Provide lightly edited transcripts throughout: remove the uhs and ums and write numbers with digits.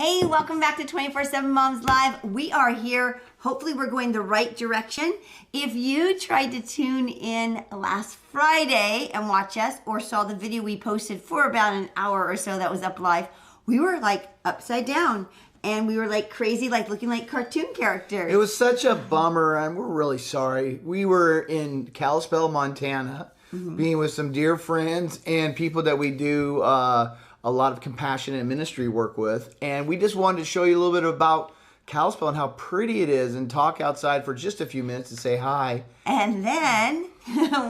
Hey, welcome back to 24/7 Moms Live. We are here. Hopefully we're going the right direction. If you tried to tune in last Friday and watch us or saw the video we posted for about an hour or so that was up live, we were like upside down and we were like crazy, like looking like cartoon characters. It was such a bummer and we're really sorry. We were in Kalispell, Montana, being with some dear friends and people that we do a lot of compassionate ministry work with, and we just wanted to show you a little bit about Kalispell and how pretty it is and talk outside for just a few minutes to say hi. And then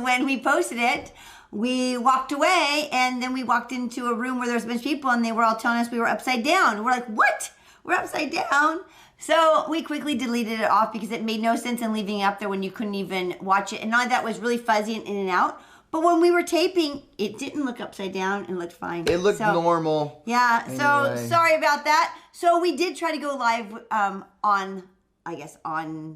when we posted it, we walked away and then we walked into a room where there was a bunch of people and they were all telling us we were upside down. We're like, what? We're upside down? So we quickly deleted it off because it made no sense in leaving it up there when you couldn't even watch it. And none of that was really fuzzy and in and out. But when we were taping, it didn't look upside down. It looked fine. It looked normal. Yeah. Anyway. So sorry about that. So we did try to go live on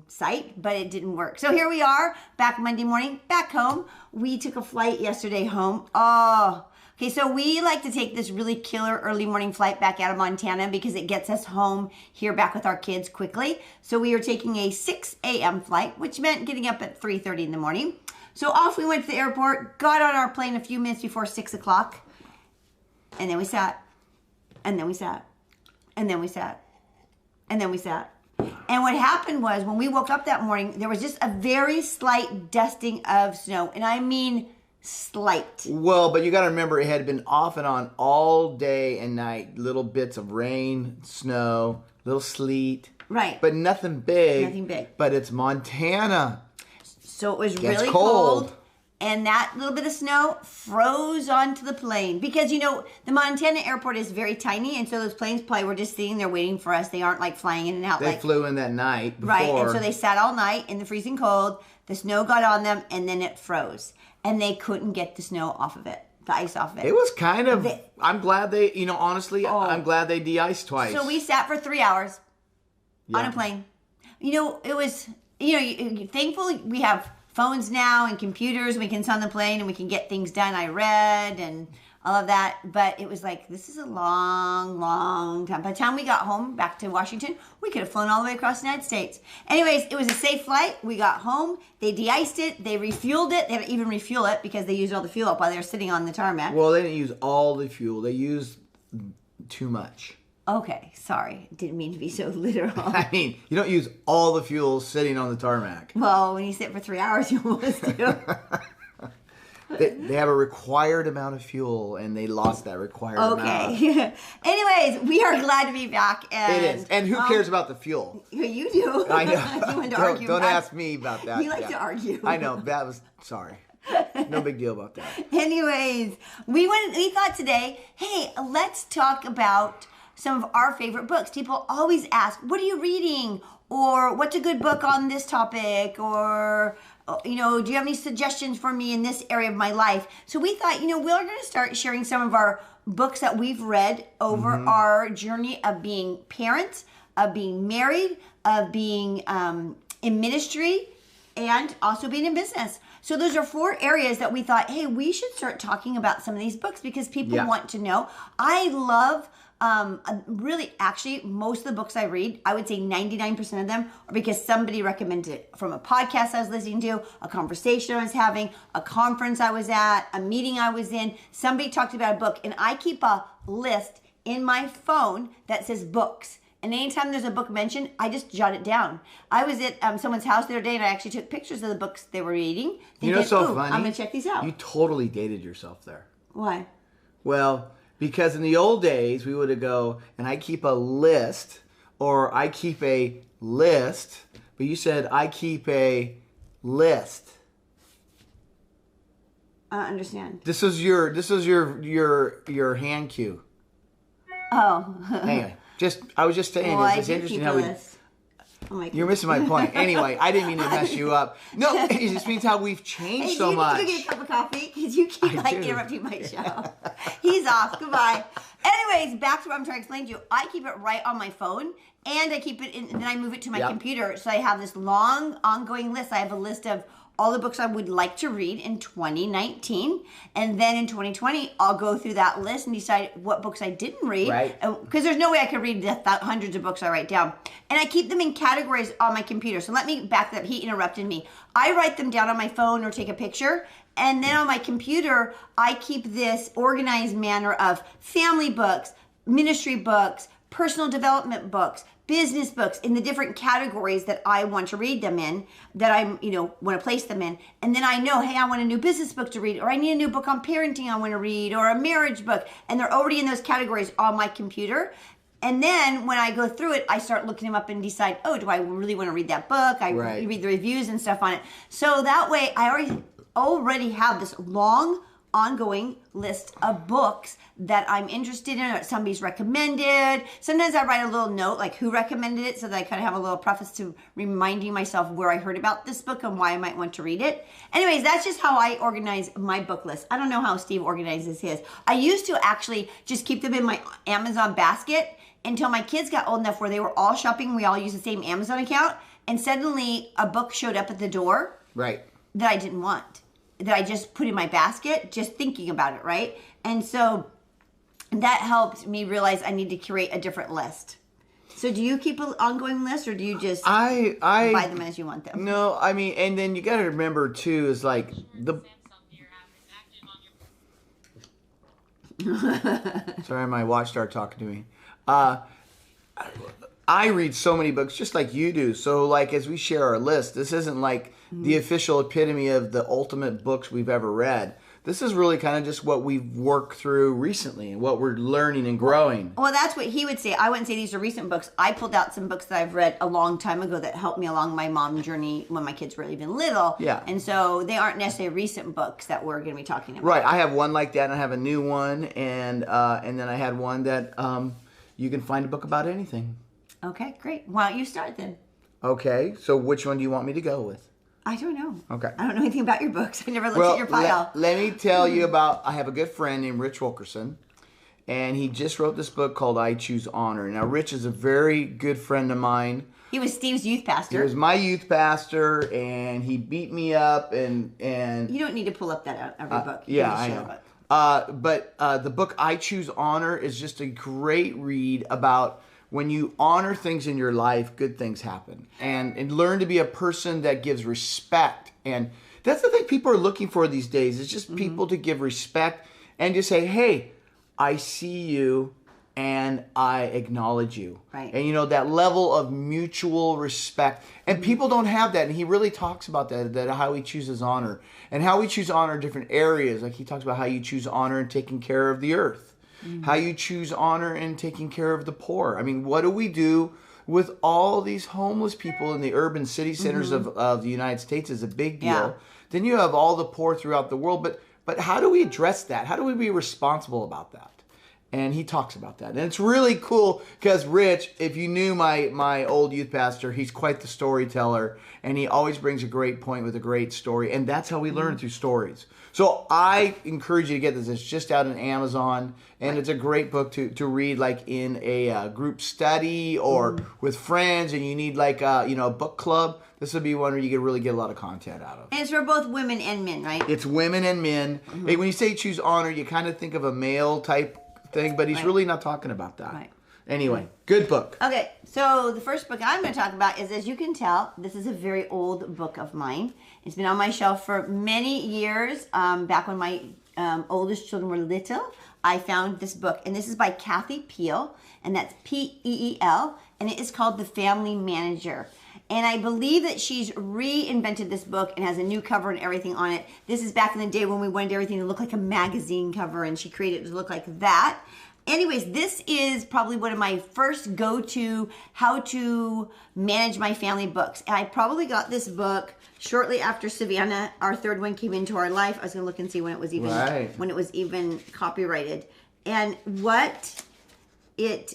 site, but it didn't work. So here we are, back Monday morning, back home. We took a flight yesterday home. Okay, so we like to take this really killer early morning flight back out of Montana because it gets us home here back with our kids quickly. So we were taking a 6 a.m. flight, which meant getting up at 3:30 in the morning. So off we went to the airport, got on our plane a few minutes before 6 o'clock, and then we sat, and then we sat, and then we sat, and then we sat. And what happened was when we woke up that morning, there was just a very slight dusting of snow, and I mean slight. Well, but you got to remember it had been off and on all day and night. Little bits of rain, snow, little sleet. Right. But nothing big. Nothing big. But it's Montana. So it was Gets really cold. And that little bit of snow froze onto the plane. Because, you know, the Montana airport is very tiny. And so those planes probably were just sitting there waiting for us. They aren't like flying in and out. They flew in that night before. Right. And so they sat all night in the freezing cold. The snow got on them and then it froze. And they couldn't get the snow off of it. The ice off of it. It was kind of, I'm glad they, you know, honestly, I'm glad they de-iced twice. So we sat for 3 hours on a plane. You know, it was, thankfully we have phones now and computers. We can sit on the plane and we can get things done. I read and all of that. But it was like, this is a long, long time. By the time we got home back to Washington, we could have flown all the way across the United States. Anyways, it was a safe flight. We got home. They de-iced it. They refueled it. They didn't even refuel it because they used all the fuel up while they were sitting on the tarmac. Well, they didn't use all the fuel. They used too much. Okay, sorry. Didn't mean to be so literal. I mean, you don't use all the fuel sitting on the tarmac. Well, when you sit for 3 hours, you almost do. They have a required amount of fuel, and they lost that required amount. Okay. Anyways, we are glad to be back. And, it is. And who cares about the fuel? You do. I know. You want to argue don't about ask me about that. You like to argue. I know. That was, sorry. No big deal about that. Anyways, we thought today, hey, let's talk about some of our favorite books. People always ask, what are you reading? Or what's a good book on this topic? Or, do you have any suggestions for me in this area of my life? So we thought, we're going to start sharing some of our books that we've read over our journey of being parents, of being married, of being in ministry, and also being in business. So those are 4 areas that we thought, hey, we should start talking about some of these books because people want to know. I love really, actually, most of the books I read, I would say 99% of them are because somebody recommended it from a podcast I was listening to, a conversation I was having, a conference I was at, a meeting I was in. Somebody talked about a book, and I keep a list in my phone that says books. And anytime there's a book mentioned, I just jot it down. I was at someone's house the other day, and I actually took pictures of the books they were reading. So funny? I'm going to check these out. You totally dated yourself there. Why? Well, because in the old days, we would go, and I keep a list, or I keep a list, but you said I keep a list. I don't understand. This was your hand cue. Oh. Anyway, I was just saying, it's interesting how we. You're missing my point. Anyway, I didn't mean to mess you up. No, it just means how we've changed so much. You need to get a cup of coffee because you keep interrupting my show. He's off. Goodbye. Anyways, back to what I'm trying to explain to you. I keep it right on my phone, and I keep it in, and then I move it to my computer. So I have this long, ongoing list. I have a list of all the books I would like to read in 2019. And then in 2020, I'll go through that list and decide what books I didn't read. Right. Because there's no way I could read the hundreds of books I write down. And I keep them in categories on my computer. So let me back that up. He interrupted me. I write them down on my phone or take a picture. And then on my computer, I keep this organized manner of family books, ministry books, personal development books, business books in the different categories that I want to read them in, that I'm, want to place them in. And then I know, hey, I want a new business book to read, or I need a new book on parenting I want to read, or a marriage book. And they're already in those categories on my computer. And then when I go through it, I start looking them up and decide, oh, do I really want to read that book? I read the reviews and stuff on it. So that way I already have this long ongoing list of books that I'm interested in or that somebody's recommended. Sometimes I write a little note like who recommended it so that I kind of have a little preface to reminding myself where I heard about this book and why I might want to read it. Anyways, that's just how I organize my book list. I don't know how Steve organizes his. I used to actually just keep them in my Amazon basket until my kids got old enough where they were all shopping. We all use the same Amazon account. And suddenly a book showed up at the door that I didn't want, that I just put in my basket, just thinking about it, right? And so that helped me realize I need to curate a different list. So do you keep an ongoing list, or do you just I buy them as you want them? No, I mean, and then you got to remember too is like the. Sorry, my watch started talking to me. I read so many books just like you do. So like as we share our list, this isn't like the official epitome of the ultimate books we've ever read. This is really kind of just what we've worked through recently and what we're learning and growing. Well, that's what he would say. I wouldn't say these are recent books. I pulled out some books that I've read a long time ago that helped me along my mom journey when my kids were even little. Yeah. And so they aren't necessarily recent books that we're going to be talking about. Right. I have one like that, and I have a new one, and then I had one that you can find a book about anything. Okay, great. Why don't you start then? Okay. So which one do you want me to go with? I don't know. Okay. I don't know anything about your books. I never looked at your pile. Let me tell you about, I have a good friend named Rich Wilkerson, and he just wrote this book called I Choose Honor. Now, Rich is a very good friend of mine. He was Steve's youth pastor. He was my youth pastor, and he beat me up, and You don't need to pull up that every book. Yeah, I know. But the book I Choose Honor is just a great read about when you honor things in your life, good things happen. And learn to be a person that gives respect. And that's the thing people are looking for these days. It's just people to give respect and just say, hey, I see you and I acknowledge you. Right. And that level of mutual respect. And people don't have that. And he really talks about that how he chooses honor. And how we choose honor in different areas. Like he talks about how you choose honor in taking care of the earth. How you choose honor in taking care of the poor. I mean, what do we do with all these homeless people in the urban city centers of the United States is a big deal. Yeah. Then you have all the poor throughout the world. But how do we address that? How do we be responsible about that? And he talks about that. And it's really cool because Rich, if you knew my old youth pastor, he's quite the storyteller. And he always brings a great point with a great story. And that's how we learn through stories. So I encourage you to get this. It's just out on Amazon. And it's a great book to read like in a group study or with friends. And you need like a book club. This would be one where you could really get a lot of content out of. And it's for both women and men, right? It's women and men. Hey, when you say choose honor, you kind of think of a male type thing, but he's really not talking about that. Right. Anyway, good book. Okay, so the first book I'm going to talk about is, as you can tell, this is a very old book of mine. It's been on my shelf for many years. Back when my oldest children were little, I found this book, and this is by Kathy Peel, and that's P-E-E-L, and it is called The Family Manager. And I believe that she's reinvented this book and has a new cover and everything on it. This is back in the day when we wanted everything to look like a magazine cover, and she created it to look like that. Anyways, this is probably one of my first go-to how to manage my family books. And I probably got this book shortly after Savannah, our third one, came into our life. I was going to look and see when it was even copyrighted. And what it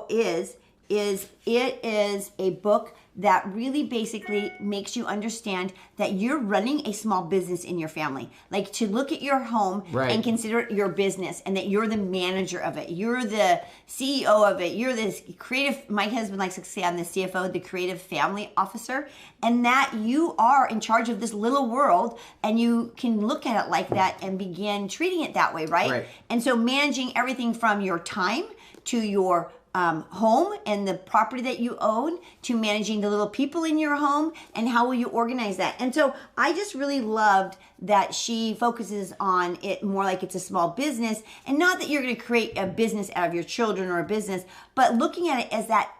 is is it is a book that really basically makes you understand that you're running a small business in your family. Like to look at your home Right. and consider it your business, and that you're the manager of it. You're the CEO of it. You're the creative, my husband likes to say I'm the CFO, the creative family officer, and that you are in charge of this little world, and you can look at it like that and begin treating it that way, right? Right. And so managing everything from your time to your home and the property that you own, to managing the little people in your home, and how will you organize that. And so I just really loved that she focuses on it more like it's a small business, and not that you're going to create a business out of your children or a business, but looking at it as that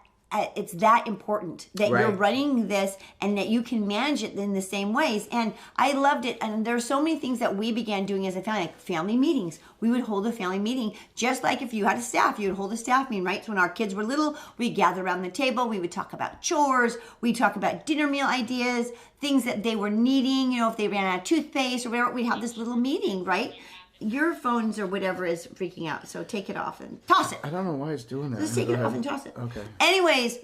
it's that important that you're Right. running this and that you can manage it in the same ways. And I loved it. And there's so many things that we began doing as a family, like family meetings. We would hold a family meeting, just like if you had a staff, you would hold a staff meeting, right? So when our kids were little, we'd gather around the table, we would talk about chores, we'd talk about dinner meal ideas, things that they were needing, you know, if they ran out of toothpaste or whatever, we'd have this little meeting, right? Your phones or whatever is freaking out, so take it off and toss it. I don't know why it's doing that. Just take Go it off ahead. and toss it. Okay. Anyways,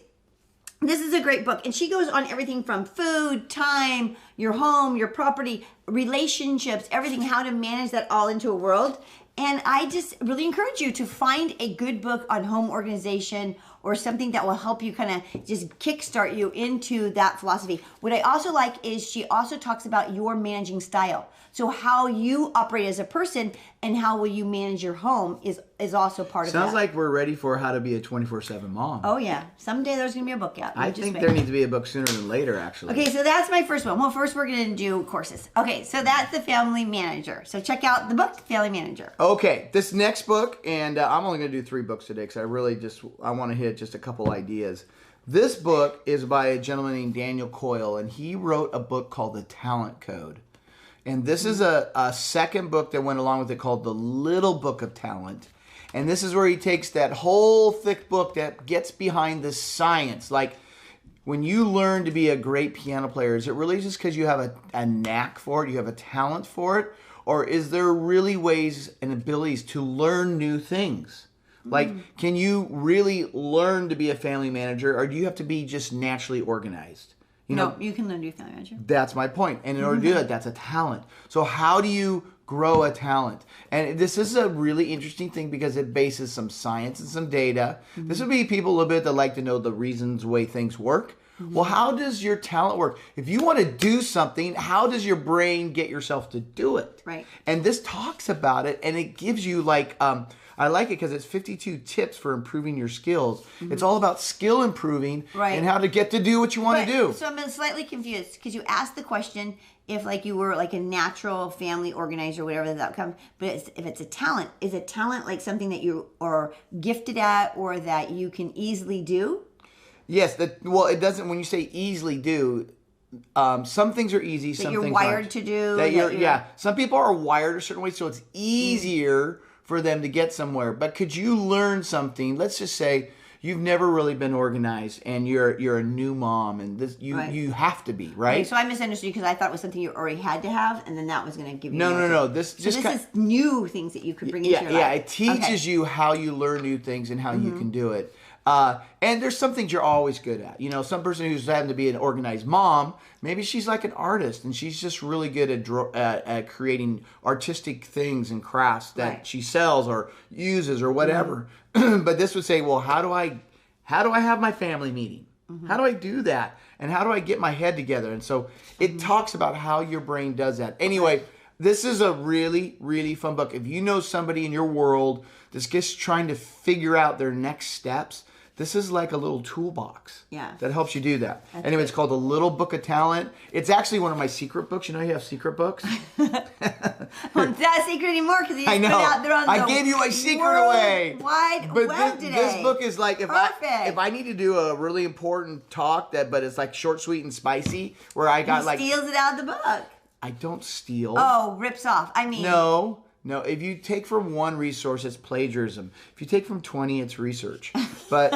this is a great book. And she goes on everything from food, time, your home, your property, relationships, everything, how to manage that all into a world. And I just really encourage you to find a good book on home organization or something that will help you kind of just kickstart you into that philosophy. What I also like is she also talks about your managing style. So how you operate as a person and how will you manage your home is also part of that. Sounds like we're ready for how to be a 24/7 mom. Oh yeah, someday there's gonna be a book out. I think there needs to be a book sooner than later, actually. Okay, so that's my first one. Well, first we're gonna do courses. Okay, so that's the Family Manager. So check out the book, Family Manager. Okay, this next book, and I'm only going to do 3 books today because I want to hit just a couple ideas. This book is by a gentleman named Daniel Coyle, and he wrote a book called The Talent Code. And this is a second book that went along with it called The Little Book of Talent. And this is where he takes that whole thick book that gets behind the science. Like, when you learn to be a great piano player, is it really just because you have a knack for it, you have a talent for it? Or is there really ways and abilities to learn new things? Like, can you really learn to be a family manager, or do you have to be just naturally organized? You know, No, you can learn to be a Family Manager. that's my point. And in order to do that, that's a talent. So how do you grow a talent? And this is a really interesting thing because it bases some science and some data. This would be people a little bit that like to know the reasons, way things work. Well, how does your talent work? If you want to do something, how does your brain get yourself to do it? Right. And this talks about it, and it gives you like, I like it because it's 52 tips for improving your skills. It's all about skill improving Right. and how to get to do what you want to do. So I'm slightly confused because you asked the question if like you were like a natural family organizer, whatever that comes. But if it's a talent, is a talent like something that you are gifted at or that you can easily do? Yes, well, it doesn't. When you say easily do, some things are easy. Some you're things wired aren't. to do, That that you're, you're- yeah. Some people are wired a certain way, so it's easier for them to get somewhere. But could you learn something? Let's just say you've never really been organized, and you're a new mom, and this Right. you have to be Okay, right. so I misunderstood because I thought it was something you already had to have, and then that was going to give you No, more no, to- no. This So just this is new things that you could bring into yeah, your yeah. life. It teaches you how you learn new things and how you can do it. And there's some things you're always good at. You know, some person who's having to be an organized mom, maybe she's like an artist and she's just really good at creating artistic things and crafts that Right. she sells or uses or whatever. But this would say, well, how do I have my family meeting? How do I do that? And how do I get my head together? And so it talks about how your brain does that. Anyway, this is a really, really fun book. If you know somebody in your world that's just trying to figure out their next steps, this is like a little toolbox Yeah. that helps you do that. That's Anyway, it's good. called The Little Book of Talent. It's actually one of my secret books. You know you have secret books? Well, it's not a secret anymore because I know. out there on I the gave you my secret away. Wide But web this, today. this book is like if Perfect. I need to do a really important talk but it's like short, sweet, and spicy, where I got He like steals it out of the book. I don't steal. Oh, rips off. I mean, No. If you take from one resource, it's plagiarism. If you take from 20, it's research. But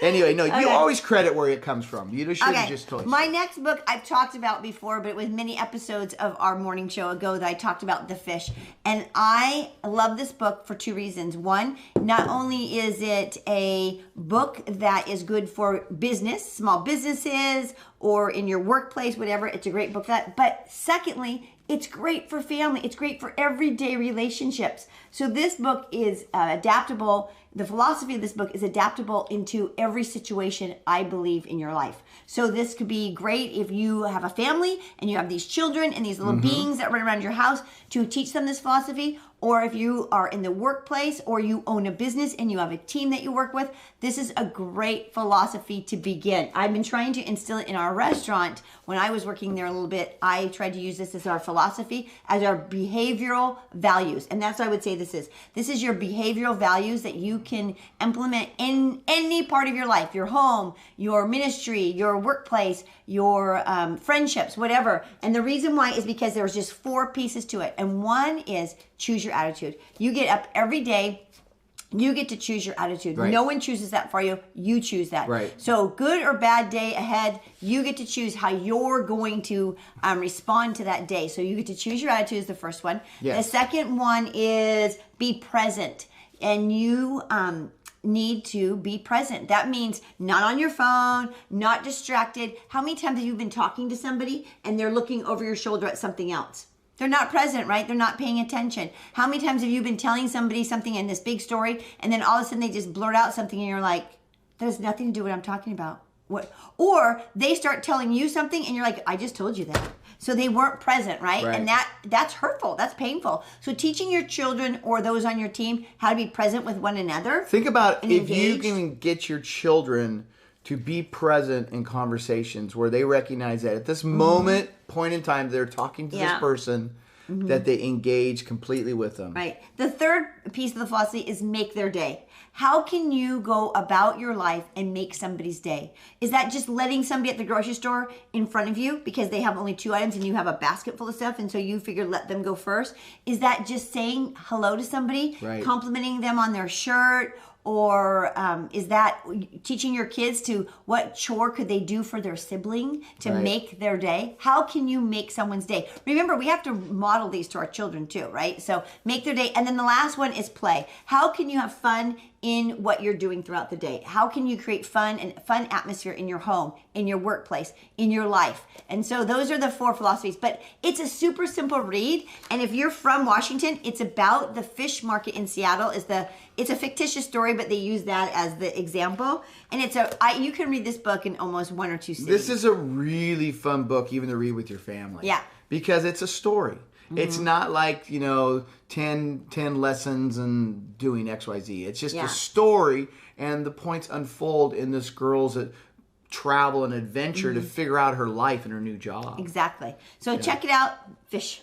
Anyway, no, you Okay. always credit where it comes from. You shouldn't Okay, just totally. my next book I've talked about before, but it was many episodes of our morning show ago that I talked about The Fish. And I love this book for two reasons. One, not only is it a book that is good for business, small businesses, or in your workplace, whatever, it's a great book for that. But secondly, it's great for family. It's great for everyday relationships. So this book is adaptable. The philosophy of this book is adaptable into every situation, I believe, in your life. So this could be great if you have a family and you have these children and these little beings that run around your house to teach them this philosophy. Or if you are in the workplace or you own a business and you have a team that you work with, this is a great philosophy to begin. I've been trying to instill it in our restaurant. When I was working there a little bit, I tried to use this as our philosophy, as our behavioral values. And that's what I would say this is. This is your behavioral values that you can implement in any part of your life, your home, your ministry, your workplace, your friendships, whatever. And the reason why is because there's just 4 pieces to it. And one is choose your attitude. You get up every day. You get to choose your attitude. Right. No one chooses that for you. You choose that. Right. So good or bad day ahead, you get to choose how you're going to respond to that day. So you get to choose your attitude is the first one. Yes. The second one is be present. And you need to be present. That means not on your phone, not distracted. How many times have you been talking to somebody and they're looking over your shoulder at something else? They're not present, right? They're not paying attention. How many times have you been telling somebody something in this big story and then all of a sudden they just blurt out something and you're like, that has nothing to do with what I'm talking about. What? Or they start telling you something and you're like, I just told you that. So they weren't present, right? Right. And that's hurtful. That's painful. So teaching your children or those on your team how to be present with one another. Think about and if you engaged. can get your children to be present in conversations where they recognize that at this moment, point in time, they're talking to Yeah. this person, that they engage completely with them. Right. The third piece of the philosophy is make their day. How can you go about your life and make somebody's day? Is that just letting somebody at the grocery store in front of you because they have only 2 items and you have a basket full of stuff and so you figure let them go first? Is that just saying hello to somebody, Right. complimenting them on their shirt? Or is that teaching your kids to what chore could they do for their sibling to Right. make their day? How can you make someone's day? Remember, we have to model these to our children too, right? So make their day. And then the last one is play. How can you have fun in what you're doing throughout the day? How can you create fun atmosphere in your home, in your workplace, in your life? And so those are the 4 philosophies. But it's a super simple read. And if you're from Washington, it's about the fish market in Seattle. It's a fictitious story, but they use that as the example. And you can read this book in almost 1 or 2 cities. This is a really fun book even to read with your family. Yeah. Because it's a story. It's not like, 10 lessons and doing XYZ. It's just Yeah. a story, and the points unfold in this girl's travel and adventure to figure out her life and her new job. Exactly. So check it out. Fish.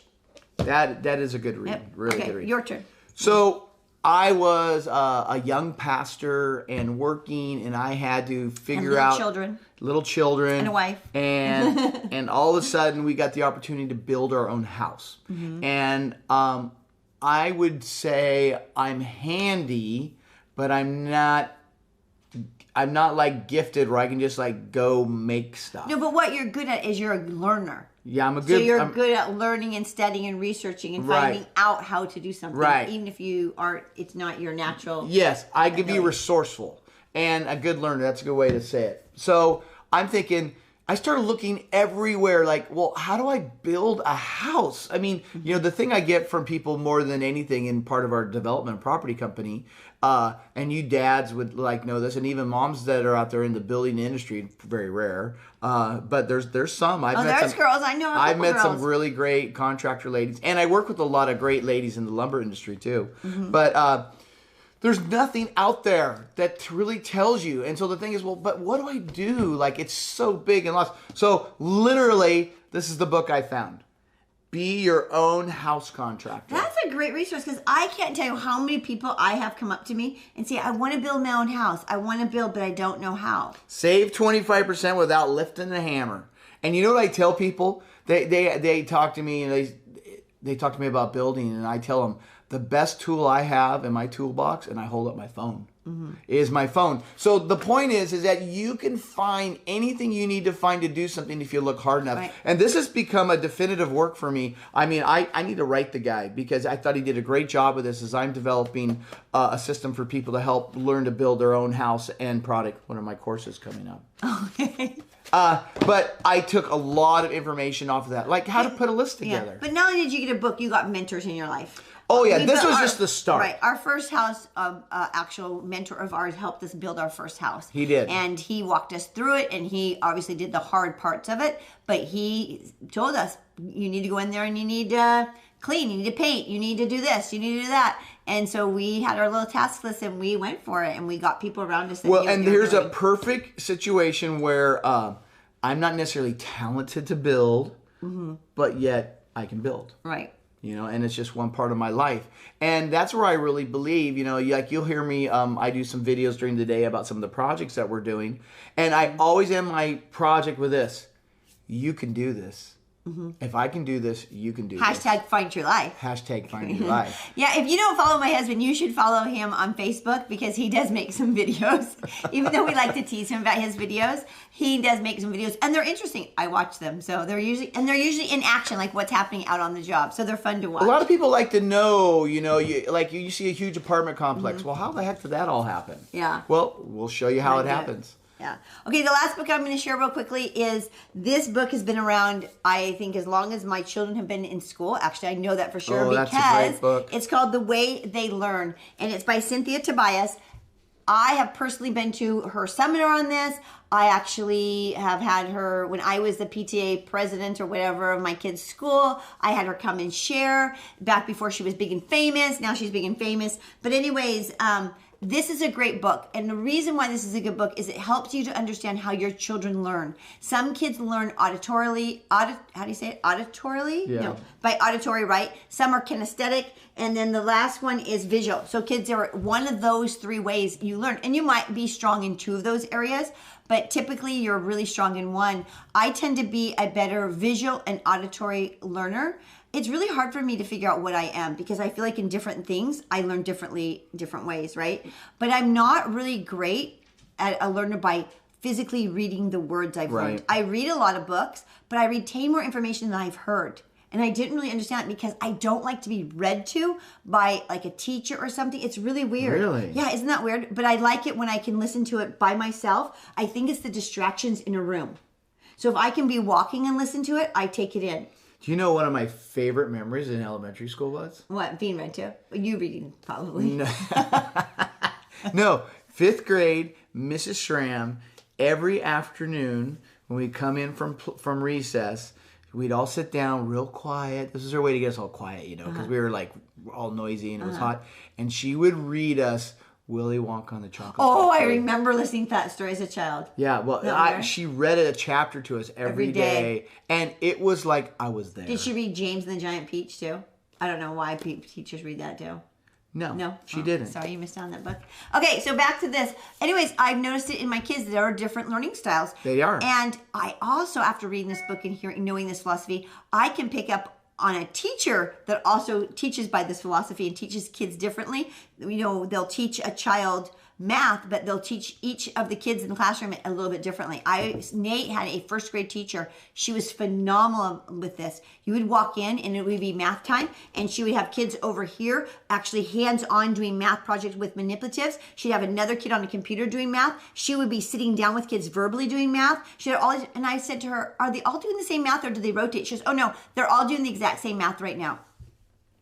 That is a good read. Yep. Really Okay, good read. your turn. So I was a young pastor and working, and I had to figure little out children. little children, And a wife. and all of a sudden we got the opportunity to build our own house. Mm-hmm. And I would say I'm handy, but I'm not like gifted where I can just like go make stuff. No, but what you're good at is you're a learner. Yeah, I'm a So good. you're I'm- good at learning and studying and researching and Right. finding out how to do something. Right. Even if you aren't, it's not your natural. Yes, I could be ability. resourceful and a good learner. That's a good way to say it. So I'm thinking, I started looking everywhere like, well, how do I build a house? I mean, the thing I get from people more than anything in part of our development property company, and you dads would like know this, and even moms that are out there in the building industry, very rare. But there's some. There's girls. I know a I've couple met girls. some really great contractor ladies, and I work with a lot of great ladies in the lumber industry too. Mm-hmm. But there's nothing out there that really tells you. And so the thing is, well, but what do I do? Like, it's so big and lost. So literally, this is the book I found. Be your own house contractor. That's a great resource because I can't tell you how many people I have come up to me and say, I want to build my own house. I want to build, but I don't know how. Save 25% without lifting the hammer. And you know what I tell people? They talk to me and they talk to me about building, and I tell them the best tool I have in my toolbox, and I hold up my phone. is my phone. So the point is that you can find anything you need to find to do something if you look hard enough. Right. And this has become a definitive work for me. I mean, I need to write the guy because I thought he did a great job with this as I'm developing a system for people to help learn to build their own house and product. One of my courses coming up. Okay. But I took a lot of information off of that, like how to put a list together. But not only did you get a book, you got mentors in your life. Oh yeah, this built was just the start. Right. Our first house, actual mentor of ours helped us build our first house. He did. And he walked us through it, and he obviously did the hard parts of it, but he told us, you need to go in there and you need to clean, you need to paint, you need to do this, you need to do that. And so we had our little task list and we went for it, and we got people around us that Well, knew what and they were here's a doing. perfect situation where I'm not necessarily talented to build, but yet I can build. Right. You know, and it's just one part of my life. And that's where I really believe, you know, like you'll hear me, I do some videos during the day about some of the projects that we're doing. And I always end my project with this: you can do this. If I can do this, you can do this. Hashtag find your life. Hashtag find your life. Yeah, if you don't follow my husband, you should follow him on Facebook because he does make some videos. Even though we like to tease him about his videos, he does make some videos, and they're interesting. I watch them, so they're usually in action, like what's happening out on the job. So they're fun to watch. A lot of people like to know, you know, you see a huge apartment complex. Well, how the heck did that all happen? Yeah. Well, we'll show you how it happens. Yeah. Okay, the last book I'm going to share real quickly is this book has been around, I think, as long as my children have been in school. Actually, I know that for sure that's a because great book. It's called The Way They Learn, and it's by Cynthia Tobias. I have personally been to her seminar on this. I actually have had her, when I was the PTA president or whatever of my kids' school, I had her come and share back before she was big and famous. Now she's big and famous. But anyways, this is a great book. And the reason why this is a good book is it helps you to understand how your children learn. Some kids learn auditorily, how do you say it? Auditorily? Yeah. No, by auditory, right? Some are kinesthetic. And then the last one is visual. So kids are one of those three ways you learn. And you might be strong in two of those areas, but typically you're really strong in one. I tend to be a better visual and auditory learner. It's really hard for me to figure out what I am because I feel like in different things, I learn differently, different ways, right? But I'm not really great at a learner by physically reading the words I've learned. I read a lot of books, but I retain more information than I've heard. And I didn't really understand it because I don't like to be read to by like a teacher or something. It's really weird. Really? Yeah, isn't that weird? But I like it when I can listen to it by myself. I think it's the distractions in a room. So if I can be walking and listen to it, I take it in. Do you know what one of my favorite memories in elementary school was? What, being read to? You reading, probably. No, 5th grade, Mrs. Schramm, every afternoon when we come in from recess, we'd all sit down real quiet. This was her way to get us all quiet, you know, because we were like all noisy and it was hot. And she would read us Willy Wonka on the Chocolate Oh, I Factory. remember listening to that story as a child. Yeah, well, she read a chapter to us every day. And it was like I was there. Did she read James and the Giant Peach too? I don't know why teachers read that too. No, she didn't. Sorry, you missed out on that book. Okay, so back to this. Anyways, I've noticed it in my kids. There are different learning styles. They are. And I also, after reading this book and knowing this philosophy, I can pick up on a teacher that also teaches by this philosophy and teaches kids differently. You know, they'll teach a child math, but they'll teach each of the kids in the classroom a little bit differently. Nate had a 1st grade teacher. She was phenomenal with this. You would walk in and it would be math time, and she would have kids over here actually hands-on doing math projects with manipulatives. She'd have another kid on a computer doing math. She would be sitting down with kids verbally doing math. She had all, and I said to her, "Are they all doing the same math or do they rotate?" She goes, "Oh no, they're all doing the exact same math right now."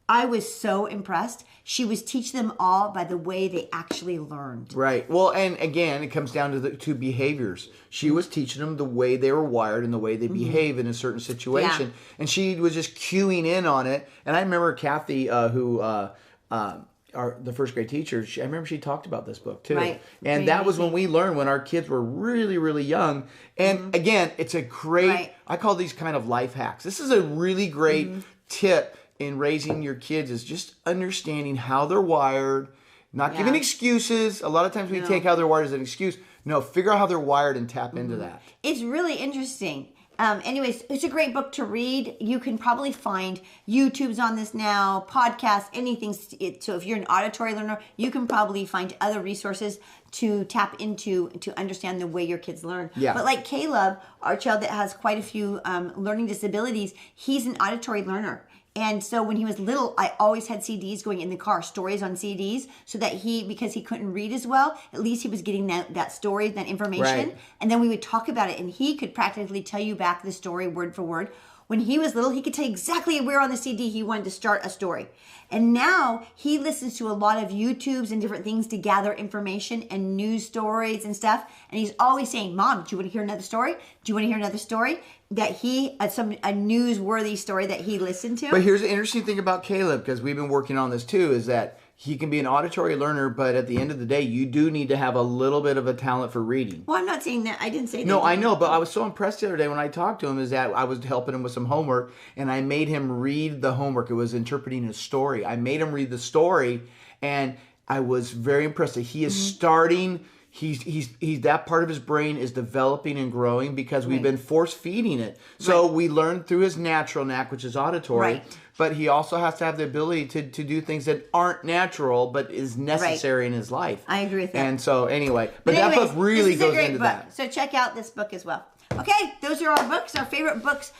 I was so impressed. She was teaching them all by the way they actually learned. Right. Well, and again, it comes down to the two behaviors. She was teaching them the way they were wired and the way they behave in a certain situation. Yeah. And she was just cueing in on it. And I remember Kathy, the 1st grade teacher, I remember she talked about this book too. Right. And that was when we learned, when our kids were really, really young. And again, it's a great, I call these kind of life hacks. This is a really great tip in raising your kids, is just understanding how they're wired, not giving excuses. A lot of times we take how they're wired as an excuse. No, figure out how they're wired and tap into that. It's really interesting. Anyways, it's a great book to read. You can probably find YouTubes on this now, podcasts, anything. So if you're an auditory learner, you can probably find other resources to tap into to understand the way your kids learn. Yeah. But like Caleb, our child that has quite a few learning disabilities, he's an auditory learner. And so when he was little, I always had CDs going in the car, stories on CDs, so that because he couldn't read as well, at least he was getting that story, that information. Right. And then we would talk about it, and he could practically tell you back the story word for word. When he was little, he could tell you exactly where on the CD he wanted to start a story. And now he listens to a lot of YouTubes and different things to gather information and news stories and stuff. And he's always saying, Mom, do you want to hear another story? Do you want to hear another story? That a newsworthy story that he listened to. But here's the interesting thing about Caleb, because we've been working on this too, is that he can be an auditory learner, but at the end of the day, you do need to have a little bit of a talent for reading. Well, I'm not saying that. I didn't say that. No, I know, but I was so impressed the other day when I talked to him is that I was helping him with some homework, and I made him read the homework. It was interpreting a story. I made him read the story, and I was very impressed that he is starting. He's that part of his brain is developing and growing because we've been force feeding it. So we learn through his natural knack, which is auditory. Right. But he also has to have the ability to do things that aren't natural, but is necessary in his life. I agree with that. And so anyway, but anyways, that book really this is a goes great into book. that. So check out this book as well. Okay, those are our books, our favorite books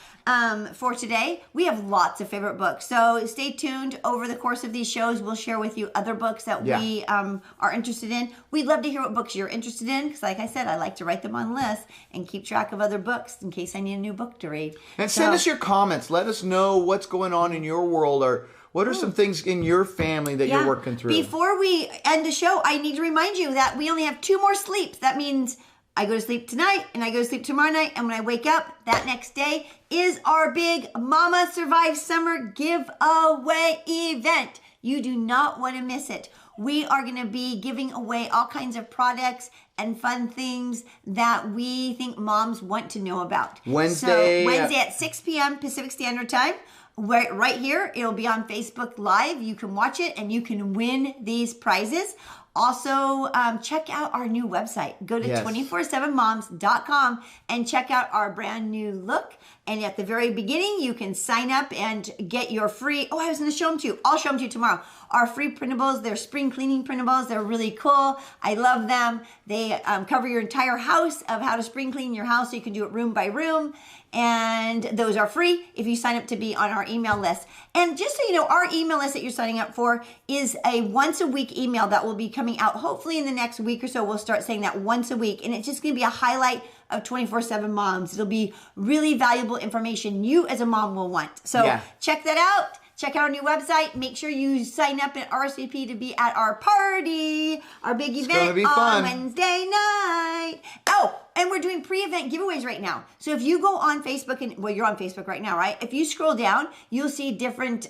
for today. We have lots of favorite books. So stay tuned. Over the course of these shows, we'll share with you other books that we are interested in. We'd love to hear what books you're interested in because like I said, I like to write them on lists and keep track of other books in case I need a new book to read. And send us your comments. Let us know what's going on in your world or what are some things in your family that you're working through. Before we end the show, I need to remind you that we only have 2 more sleeps. That means I go to sleep tonight and I go to sleep tomorrow night. And when I wake up that next day is our big Mama Survive Summer giveaway event. You do not want to miss it. We are going to be giving away all kinds of products and fun things that we think moms want to know about. Wednesday at 6 p.m. Pacific Standard Time. Right here, it'll be on Facebook Live. You can watch it and you can win these prizes. Also, check out our new website. Go to 247moms.com and check out our brand new look. And at the very beginning, you can sign up and get your free, I was going to show them to you. I'll show them to you tomorrow. Our free printables, they're spring cleaning printables. They're really cool. I love them. They cover your entire house of how to spring clean your house so you can do it room by room. And those are free if you sign up to be on our email list. And just so you know, our email list that you're signing up for is a once a week email that will be coming out. Hopefully in the next week or so, we'll start saying that once a week. And it's just going to be a highlight of 24/7 Moms. It'll be really valuable information you as a mom will want. So check that out. Check out our new website. Make sure you sign up and RSVP to be at our party, our big event on Wednesday night. Oh, and we're doing pre-event giveaways right now. So if you go on Facebook, you're on Facebook right now, right? If you scroll down, you'll see different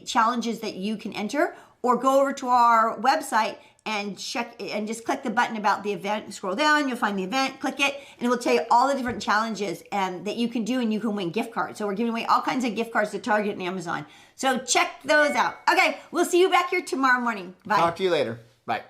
challenges that you can enter, or go over to our website and check and just click the button about the event. Scroll down, you'll find the event, click it, and it will tell you all the different challenges that you can do, and you can win gift cards. So we're giving away all kinds of gift cards to Target and Amazon. So check those out. Okay, we'll see you back here tomorrow morning. Bye. Talk to you later. Bye.